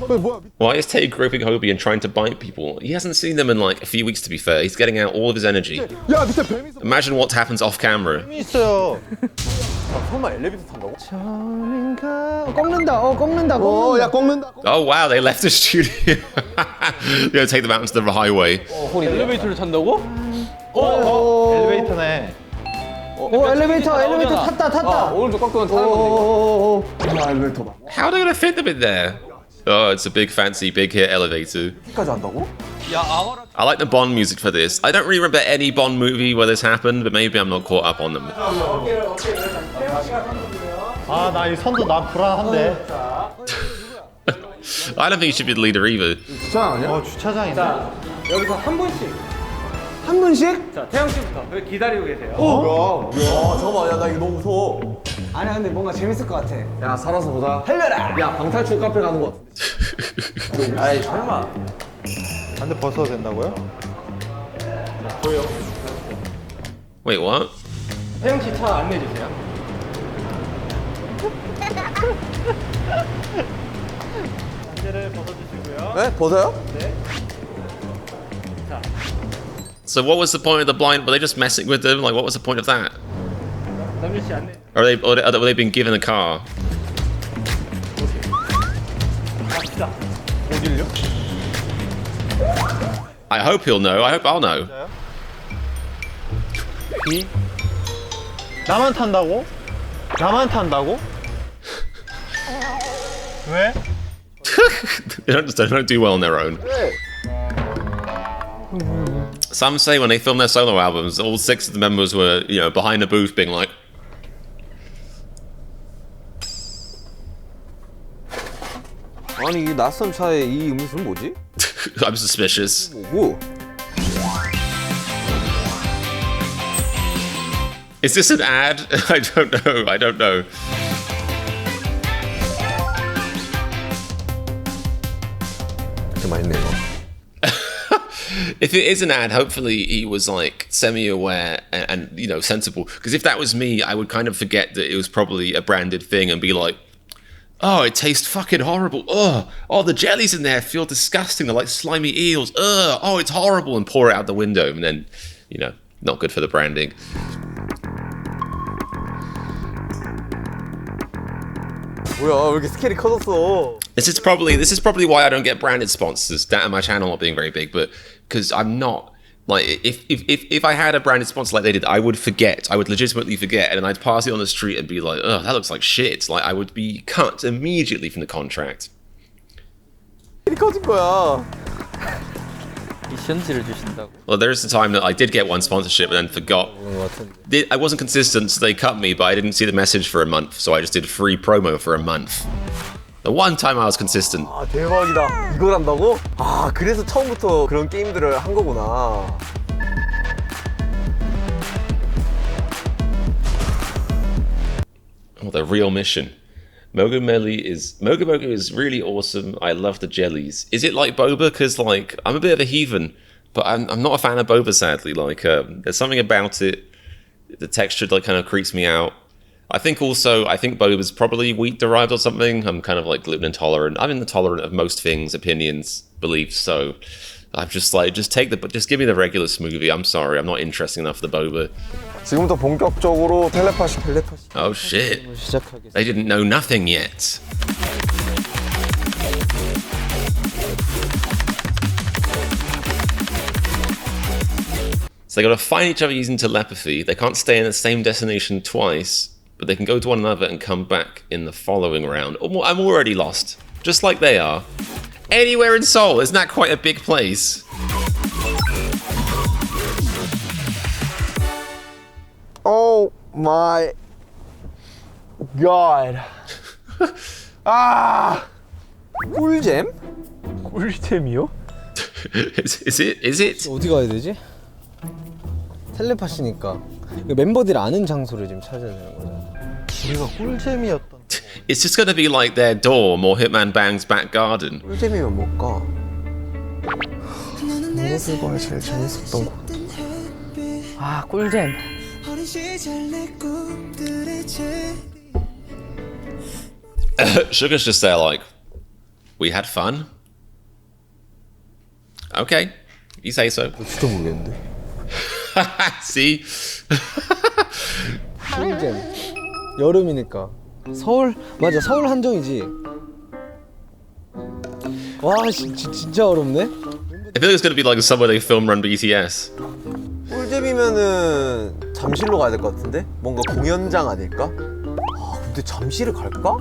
뭐야? Why is Tay groping Hobie and trying to bite people? He hasn't seen them in like a few weeks, to be fair. He's getting out all of his energy. 야, 밑에 뱀이 있어. Imagine what happens off camera. 있어요. 설마 엘리베이터 탄다고? 꺾는다. 야, 꺾는다. Oh wow, they left the studio. They're gonna take them out into the highway. 엘리베이터를 탄다고? 엘리베이터네. 엘리베이터 탔다. 오른쪽 꺾으면 타는 건데. 야, 엘리베이터 봐. How are they gonna fit them in there? Oh, it's a big, fancy, big hit elevator. 여기까지 한다고? I like the Bond music for this. I don't really remember any Bond movie where this happened, but maybe I'm not caught up on them. 아, 나 이 선도 나 불안한데. I don't think he should be the leader either. 주차장 아니야? 주차장인데. 여기서 한 분씩. 한 분씩? 자, 태영 씨부터 여기 기다리고 계세요. 잠깐만, 야, 나 이거 너무 무서워. 아니야 근데 뭔가 재밌을 것 같아. 야, 살아서 보자. 야, 방탈출 카페 가는 거. 아이, 설마. 안돼 벗어도 된다고요? Wait, what? 태영 씨 차 안내해 주세요. 안대를 벗어주시고요. 네? 벗어요? So what was the point of the blind? Were they just messing with them? Like, what was the point of that? WC 안내. Were they being given a car? 갑시다. 어딜요? I hope he'll know. I hope I'll know. B? 나만 탄다고? 나만 탄다고? 왜? They don't do well on their own. Some say when they filmed their solo albums, all 6 of the members were, you know, behind the booth being like, 아니 이 낯선 차에 이 음료수는 뭐지? I'm suspicious. 뭐고? Is this an ad? I don't know. I don't know. 진짜 맛있네 이거. If it is an ad, hopefully he was like semi-aware and you know, sensible. Because if that was me, I would kind of forget that it was probably a branded thing and be like, oh, it tastes fucking horrible. Oh, the jellies in there feel disgusting. They're like slimy eels. Oh, it's horrible, and pour it out the window, and then, you know, not good for the branding. 뭐야 왜 이렇게 스케일이 커졌어? This is probably why I don't get branded sponsors. That and my channel not being very big, but because I'm not like if I had a branded sponsor like they did, I would forget. I would legitimately forget, and then I'd pass it on the street and be like, "Oh, that looks like shit." Like I would be cut immediately from the contract. 스케일이 커진 거야. 미션지를 주신다고. Well, there's the time that I did get one sponsorship and then forgot. I wasn't consistent, so they cut me, but I didn't see the message for a month, so I just did free promo for a month. The one time I was consistent. 아 대박이다. 이걸 한다고? 아 그래서 처음부터 그런 게임들을 한 거구나. Oh, the real mission. Mogu Mogu is really awesome. I love the jellies. Is it like boba? Because like I'm a bit of a heathen, but I'm not a fan of boba. Sadly, like there's something about it. The texture like kind of creeps me out. I think boba is probably wheat derived or something. I'm kind of like gluten intolerant. I'm intolerant of most things, opinions, beliefs. So I'm just like just give me the regular smoothie. I'm sorry, I'm not interested enough for the boba. 지금부터 본격적으로 텔레파시. Oh shit! 시작하겠습니다. They didn't know nothing yet. So they got to find each other using telepathy. They can't stay in the same destination twice, but they can go to one another and come back in the following round. I'm already lost, just like they are. Anywhere in Seoul, isn't that quite a big place? Oh my god. 아. 꿀잼? 꿀잼이요? Is it? 어디 가야 되지? 텔레파시니까 멤버들이 아는 장소를 지금 찾아야 되는 거잖아. 우리가 꿀잼이었던. It's just gonna be like their dorm or Hitman Bang's back garden. 꿀잼이면 뭘까? 누구들과 제일 재밌었던 곳. 아 꿀잼. Sugar's just there like, we had fun? Okay, you say so. 진짜 모르겠는데. See? 꿀잼. 여름이니까. 서울 맞아 서울 한정이지. 와 진짜 어렵네. I feel like it's gonna be like somewhere they film Run BTS. 꿀잼이면은 잠실로 가야 될 것 같은데? 뭔가 공연장 아닐까? 아 근데 잠실을 갈까?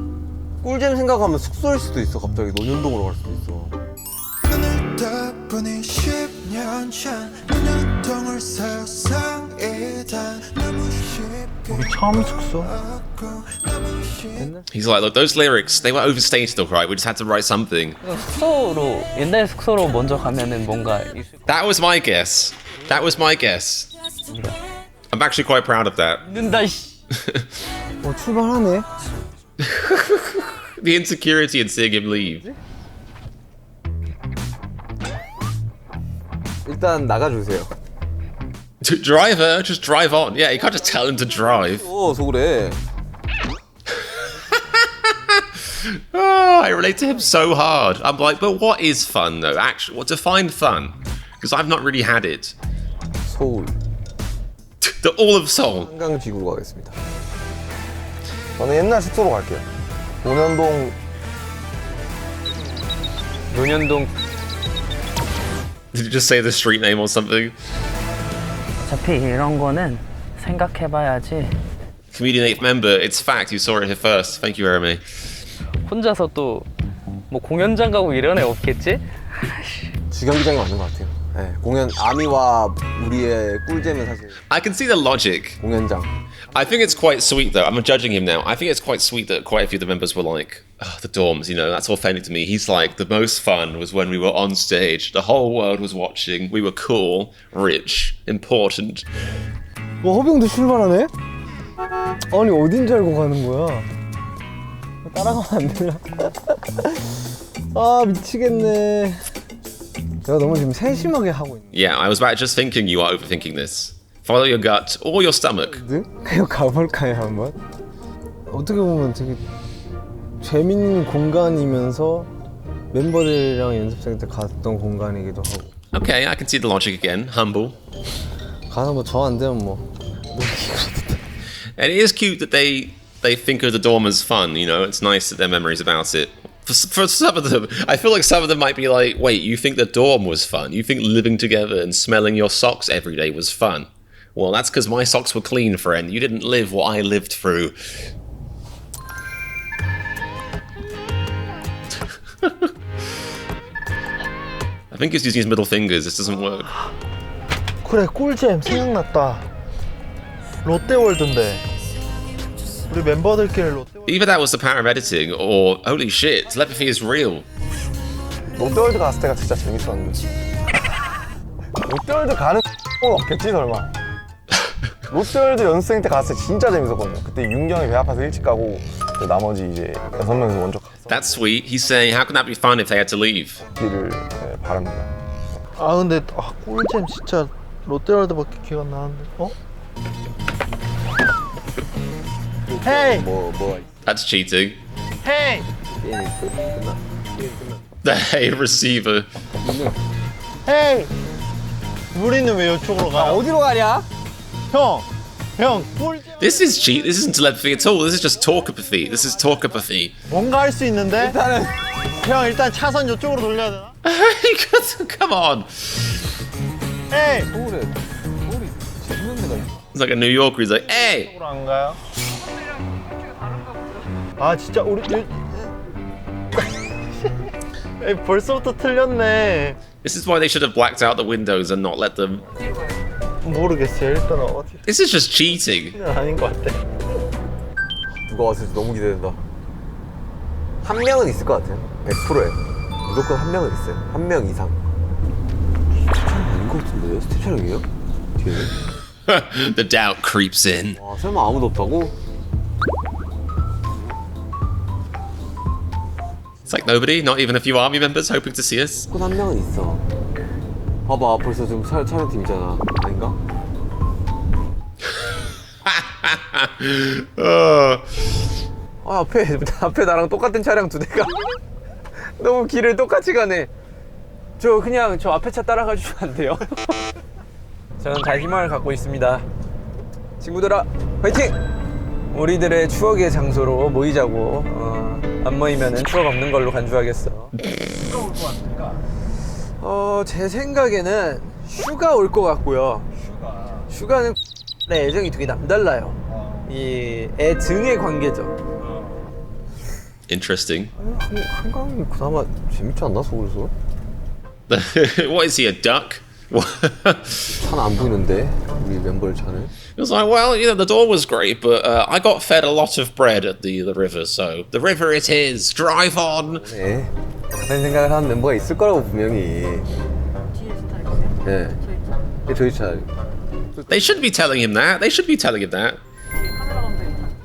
꿀잼 생각하면 숙소일 수도 있어. 갑자기 논현동으로 갈 수도 있어. 우리 처음 숙소? He's like, look, those lyrics, they were overstated, alright? We just had to write something. 숙소로 옛날 숙소로 먼저 가면은 뭔가 있을 That was my guess. That was my guess. I'm actually quite proud of that. 는다 씨. 출발하네. The insecurity in seeing him leave. 일단 나가주세요. Driver, just drive on. Yeah, you can't just tell him to drive. 저 그래. Oh, I relate to him so hard. I'm like, but what is fun though? Actually, what define fun? Because I've not really had it. 서울 The all of Seoul. 한강지구로 가겠습니다. 저는 옛날 숙소로 갈게요. 논현동. 논현동. Did you just say the street name or something? 어차피 이런 거는 생각해봐야지. Comedian 8th member, it's fact, you saw it here first. Thank you, Jeremy. 혼자서 또 뭐 공연장 가고 이런 애 없겠지? 주경기장이 맞는 것 같아요. 네, 공연 아미와 우리의 꿀잼은 사실 I can see the logic. 공연장. I think it's quite sweet, though. I'm judging him now. I think it's quite sweet that quite a few of the members were like, oh, the dorms, you know, that's authentic to me. He's like, the most fun was when we were on stage. The whole world was watching. We were cool, rich, important. 허병도 출발하네? 아니 어딘 줄 알고 가는 거야? 따라가면 안 되나? 아 미치겠네. 내가 너무 지금 세심하게 하고 있네. Yeah, I was about just thinking you are overthinking this. Follow your gut or your stomach. 그냥 가볼까요 한번? 어떻게 보면 되게 재밌는 공간이면서 멤버들이랑 연습생 때 갔던 공간이기도 하고. Okay, I can see the logic again. Humble. 가서 뭐 저 안 되면 뭐. And it is cute that they think of the dorm as fun, you know, it's nice that their memories about it. For some of them, I feel like some of them might be like, wait, you think the dorm was fun? You think living together and smelling your socks every day was fun? Well, that's because my socks were clean, friend. You didn't live what I lived through. I think he's using his middle fingers. This doesn't work. 그래 꿀잼 생각났다. 롯데월드인데 우리 멤버들끼리 롯데월드. Either that was the power of editing, or holy shit, telepathy is real. 롯데월드 갔을 때가 진짜 재밌었는데. 롯데월드 가는 건 없겠지 설마. 롯데월드 연습생 때 갔을 때 진짜 재밌었거든요. 그때 윤경이 배 아파서 일찍 가고 나머지 이제 6명에서 먼저 갔어. That's sweet. He's saying, how can that be fun if they had to leave? 기를 바랍니다. 아 근데 꿀잼 진짜 롯데월드밖에 기억 안 나는데. 어? 헤이! That's cheating. 헤이! The hey receiver. 헤이! 우리는 왜 이쪽으로 가? 어디로 가냐? 형 꿀잼. This is cheat. This isn't telepathy at all. This is just talkapathy. This is talkapathy. 뭔가 할 수 있는데? 일단 차선 이쪽으로 돌려야 되나? Come on. 헤이! 서울이 재밌는 데가 있어. It's like a New Yorker. He's like, hey. 이쪽으로 안 가요? 아 진짜 우리 에이, 벌써부터 틀렸네. This is why they should have blacked out the windows and not let them. 모르겠어요. 일단 어떻게 This is just cheating. 아닌 것 같아. 누가 왔을지 너무 기대된다. 한 명은 있을 것 같아요. 100%예요. 무조건 한 명은 있어요. 한 명 이상. 스텝 촬영 아닌 것 같은데? 스텝 촬영이에요? 뒤에? The doubt creeps in. 와 설마 아무도 없다고? It's like nobody, not even a few army members hoping to see us. 무조건 한 명은 있어. 봐봐 벌써 지금 촬영팀이잖아. 아닌가? 앞에 나랑 똑같은 차량 두 대가 너무 길을 똑같이 가네. 저 그냥 저 앞에 차 따라가 주시면 안 돼요? 저는 다 희망을 갖고 있습니다. 친구들아 화이팅! 우리들의 추억의 장소로 모이자고. 안 모이면은 추억 없는 걸로 간주하겠어. 제 생각에는 슈가 올 것 같고요. 슈가는 내 애정이 되게 남달라요. 이 애 등의 관계죠. Interesting. 한강이 그나마 재밌지 않나 서울에서? What is he, a duck? 차는 안 보이는데 우리 멤버들 차는. It was like, well, you know, the door was great, but I got fed a lot of bread at the river, so the river it is. Drive on. 네. 그런 생각을 하는 멤버가 있을 거라고 분명히. 네. 저희 차. They shouldn't be telling him that. They should be telling him that.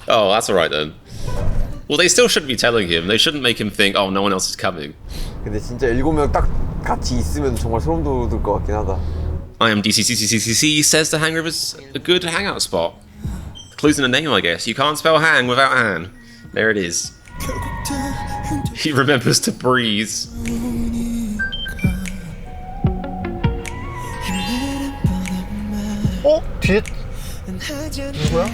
Oh, that's all right then. Well, they still shouldn't be telling him. They shouldn't make him think, oh, no one else is coming. 근데 진짜 7명 딱 같이 있으면 정말 소름 돋을 것 같긴 하다. I am DCCCCCC says the Hang River's a good hangout spot. Clues in the name, I guess. You can't spell hang without Han. There it is. He remembers to breathe. 뒤에 누구야?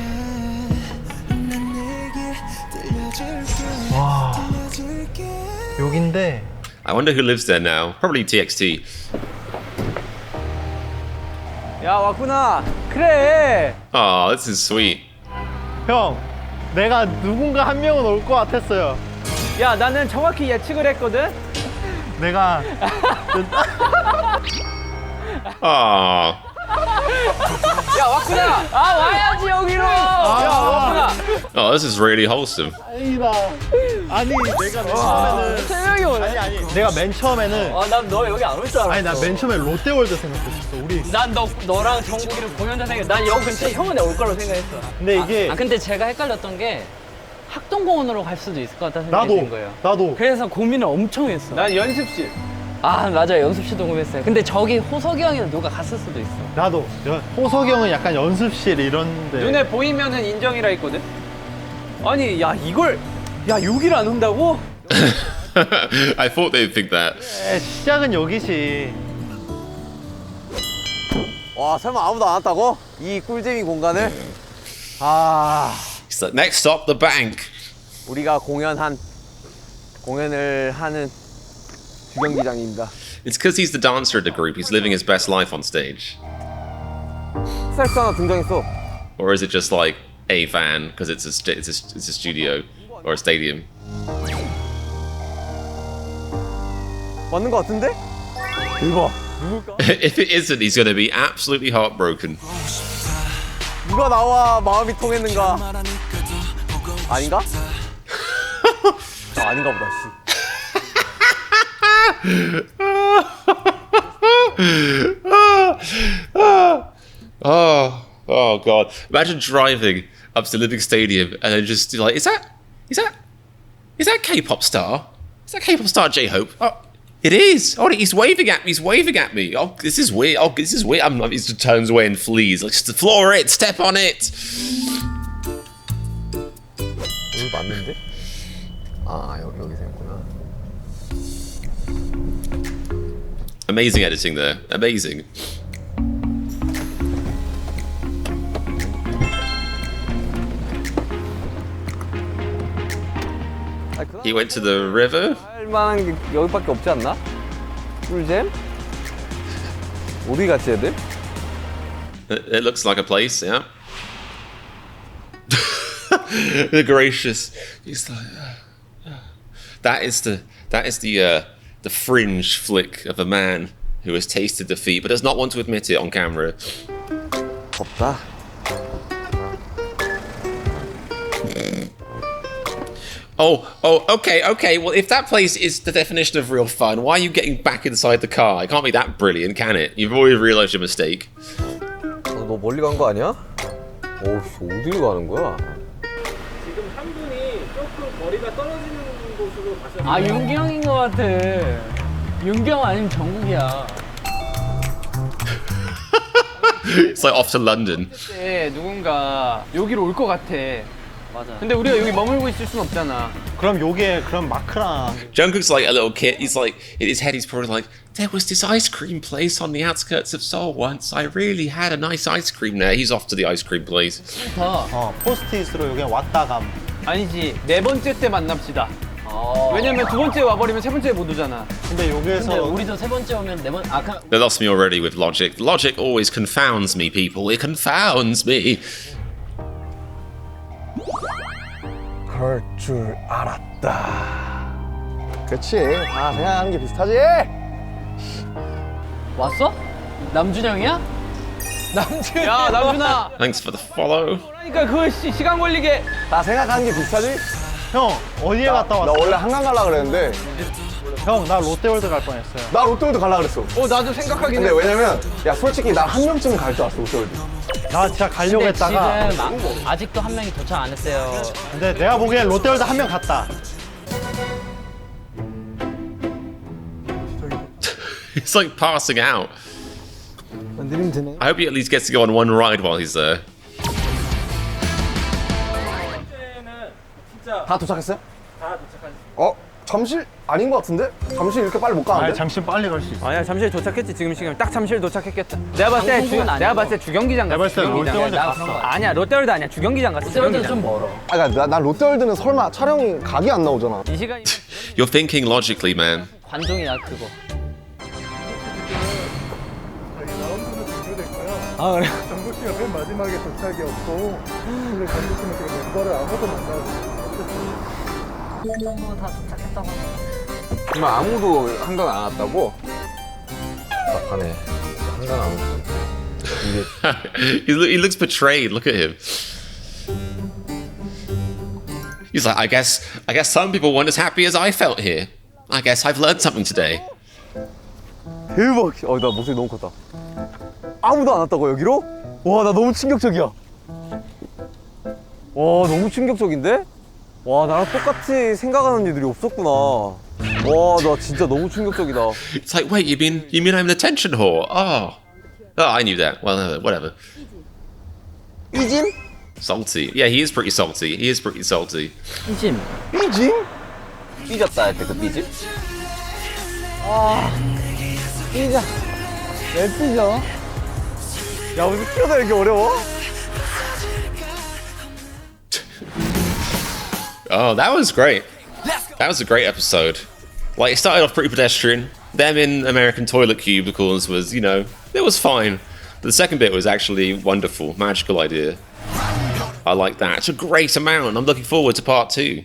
와 여긴데. I wonder who lives there now. Probably TXT. 야 왔구나. 그래. Oh, this is sweet. 형, 내가 누군가 한 명은 올 것 같았어요. 야 나는 정확히 예측을 했거든. 내가 Oh. 야 왔구나. 아 와야지 여기로. 야 왔구나. Oh, this is really wholesome. 아니다. 아니 내가 맨 처음에는 세 명이 오네. 아니 내가 맨 처음에는 난 너 여기 안 올 줄 알았어. 아니 나 맨 처음에 롯데월드 생각했었어. 우리. 난 너랑 정국이를 공연장 생각. 난 여기 근처에 형은 올 거라고 생각했어. 근데 이게 근데 제가 헷갈렸던 게 학동공원으로 갈 수도 있을 것 같다는 생각이 든 나도 거예요. 나도. 그래서 고민을 엄청 했어. 난 연습실. 아 맞아요, 연습실도 고민했어요. 근데 저기 호석이 형이나 누가 갔을 수도 있어. 나도. 호석이 형은 약간 연습실 이런데. 눈에 보이면은 인정이라 했거든. 아니 야 이걸 야 여기를 안 온다고? I thought they'd think that. 시작은 여기지. 와 설마 아무도 안 왔다고? 이 꿀잼이 공간을? 아 It's like, next stop, the bank. 우리가 공연을 하는 주경기장입니다. It's because he's the dancer of the group. He's living his best life on stage. 스타일스 하나 등장했어. Or is it just like a van because it's a studio or a stadium? 맞는 거 같은데? 이거 If it isn't, he's going to be absolutely heartbroken. 누가 나와 마음이 통했는가? 아닌가? 아닌가 보다. 씨. Oh God! Imagine driving up to the Olympic Stadium and then just like, is that K-pop star? Is that K-pop star J-Hope? Oh, it is. Oh, he's waving at me. He's waving at me. Oh, this is weird. Oh, this is weird. He just turns away and flees. Like, just floor it, step on it. 여기 맞는데? 아 여기 생겼구나. Amazing editing there. Amazing. He went to the river. 할 만한 게 여기밖에 없지 않나? 꿀잼? 어디 갔지 애들? It looks like a place, yeah. The gracious. He's like, that is the fringe flick of a man who has tasted defeat but does not want to admit it on camera. 덥다. Okay. Well, if that place is the definition of real fun, why are you getting back inside the car? It can't be that brilliant, can it? You've already realised your mistake. 너 멀리 간 거 아니야? 어디로 가는 거야? 지금 한 분이 조금 거리가 떨어지는 곳으로 가셨는데 아 윤기 형인 것 같아. 윤기 형 아니면 정국이야. It's like off to London. 네, 누군가 여기로 올 것 같아. 맞아. 근데 우리가 여기 머물고 있을 순 없잖아. 그럼 마크랑. Jungkook's like a little kid. He's like, in his head, he's probably like, there was this ice cream place on the outskirts of Seoul once. I really had a nice ice cream there. He's off to the ice cream place. 포스트잇으로 여기 왔다 감. 아니지 네 번째 때 만납시다. 왜냐면 두 번째 와버리면 세 번째에 못 오잖아. 근데 여기에서 근데 우리도 세 번째 오면 네 번. They lost me already with logic. Logic always confounds me, people. It confounds me. 그럴 줄 알았다. 그렇지. 다 생각하는 게 비슷하지. 왔어? 남준형이야? 남준. 야 남준아. Thanks for the follow. 그러니까 그 시간 걸리게. 다 생각하는 게 비슷하지. 형 어디에 갔다 나 왔어? 원래 한강 갈라 그랬는데 형 나 롯데월드 갈 뻔했어요. 나 롯데월드 갈라 그랬어. 나도 생각하긴 근데 해. 왜냐면 야 솔직히 나 한 명쯤은 갈 줄 알았어 롯데월드. 나 진짜 가려고 근데 했다가 지금 아직도 한 명이 도착 안 했어요. 근데 내가 보기엔 롯데월드 한 명 갔다. It's like passing out. 느림 드네. I hope he at least gets to go on one ride while he's there. 번째는 진짜 다 도착했어요? 다 도착하셨어요. 잠실 아닌 것 같은데? 잠실 이렇게 빨리 못 가는데? 아니 잠시 빨리 갈 수 있어. 아니야 잠실 도착했지 지금 시간 딱 잠실 도착했겠다. 내가 봤을 때 내가 봤을 때 주경기장 갔어. 내가 봤을 때 롯데월드 주경기장. 갔어. 아니야 롯데월드 아니야 주경기장 갔어. 롯데월드는 주경기장. 좀 멀어. 아, 그러니까 난 롯데월드는 설마 촬영이 각이 안 나오잖아. 이 시간이면 You're thinking logically, man. 관종이야 그거. 아 그래? 정국씨가 맨 마지막에 도착이었고 근데 정국씨는 지금 멤버를 아무도 만나고 정말 아무도 한강 안 왔다고? 답답하네. 한강 안 왔어. He looks betrayed. Look at him. He's like, I guess some people weren't as happy as I felt here. I guess I've learned something today. 대박. 나 목소리 너무 컸다. 아무도 안 왔다고 여기로? 와, 나 너무 충격적이야. 와, 너무 충격적인데? 와, 나랑 똑같이 생각하는 이들이 없었구나. 와, 나 진짜 너무 충격적이다. It's like, wait, you mean I'm an attention whore? Oh, I knew that. Well, whatever. 이짐? Salty. Yeah, he is pretty salty. He is pretty salty. 이짐. 이짐? 삐졌다 할 때 그 삐집? 삐져. 왜 삐져? 야, 무슨 키워다 이렇게 어려워? Oh, that was great. That was a great episode. Like, it started off pretty pedestrian. Them in American toilet cubicles was, you know, it was fine. But the second bit was actually wonderful. Magical idea. I like that. It's a great amount. I'm looking forward to part 2.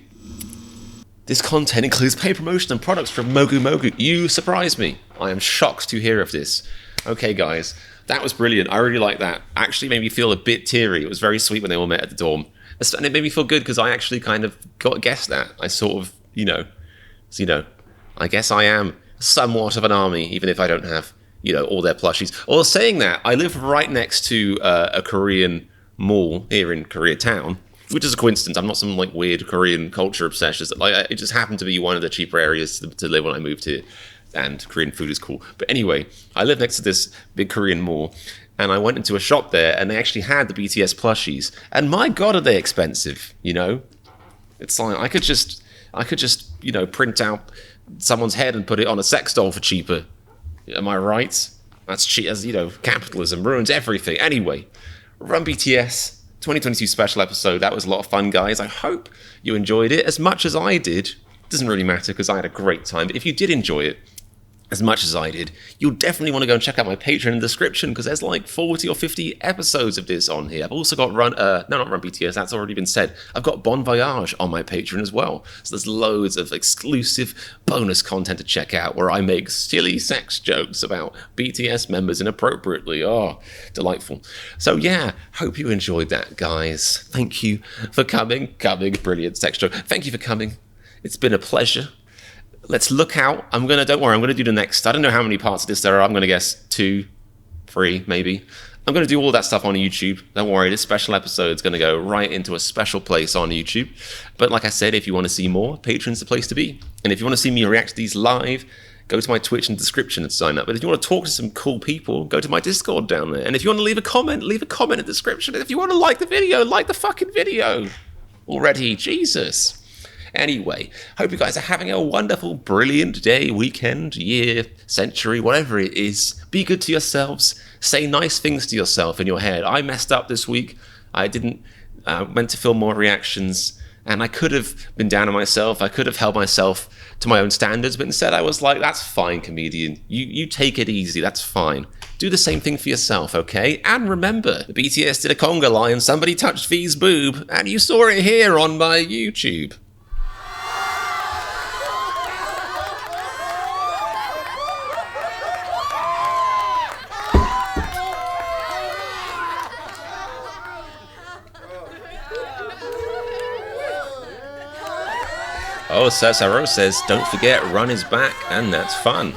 This content includes paid promotion and products from Mogu Mogu. You surprised me. I am shocked to hear of this. Okay, guys. That was brilliant. I really like that. Actually made me feel a bit teary. It was very sweet when they all met at the dorm. And it made me feel good because I actually kind of guessed that. I sort of, I guess I am somewhat of an army, even if I don't have, all their plushies. Or saying that, I live right next to a Korean mall here in Koreatown, which is a coincidence. I'm not some like weird Korean culture obsession. Like, it just happened to be one of the cheaper areas to live when I moved here. And Korean food is cool. But anyway, I live next to this big Korean mall, and I went into a shop there, and they actually had the BTS plushies. And my God, are they expensive? It's like I could just print out someone's head and put it on a sex doll for cheaper. Am I right? That's cheap, as capitalism ruins everything. Anyway, Run BTS 2022 special episode. That was a lot of fun, guys. I hope you enjoyed it as much as I did. It doesn't really matter because I had a great time. But if you did enjoy it as much as I did, you'll definitely want to go and check out my Patreon in the description because there's like 40 or 50 episodes of this on here. I've also got not Run BTS, that's already been said. I've got Bon Voyage on my Patreon as well. So there's loads of exclusive bonus content to check out where I make silly sex jokes about BTS members inappropriately. Oh, delightful. So yeah, hope you enjoyed that, guys. Thank you for coming. Brilliant sex joke. Thank you for coming. It's been a pleasure. Let's look out. Don't worry, I'm going to do the next. I don't know how many parts of this there are. I'm going to guess 2, 3, maybe. I'm going to do all that stuff on YouTube. Don't worry, this special episode is going to go right into a special place on YouTube. But like I said, if you want to see more, Patreon's the place to be. And if you want to see me react to these live, go to my Twitch in the description and sign up. But if you want to talk to some cool people, go to my Discord down there. And if you want to leave a comment in the description. And if you want to like the video, like the fucking video. Already, Jesus. Anyway, hope you guys are having a wonderful, brilliant day, weekend, year, century, whatever it is. Be good to yourselves. Say nice things to yourself in your head. I messed up this week. I meant to film more reactions, and I could have been down on myself. I could have held myself to my own standards, but instead I was like, that's fine, comedian. You take it easy, that's fine. Do the same thing for yourself, okay? And remember, the BTS did a conga line, somebody touched V's boob, and you saw it here on my YouTube. Oh, Cesaro says, don't forget, Run is back, and that's fun.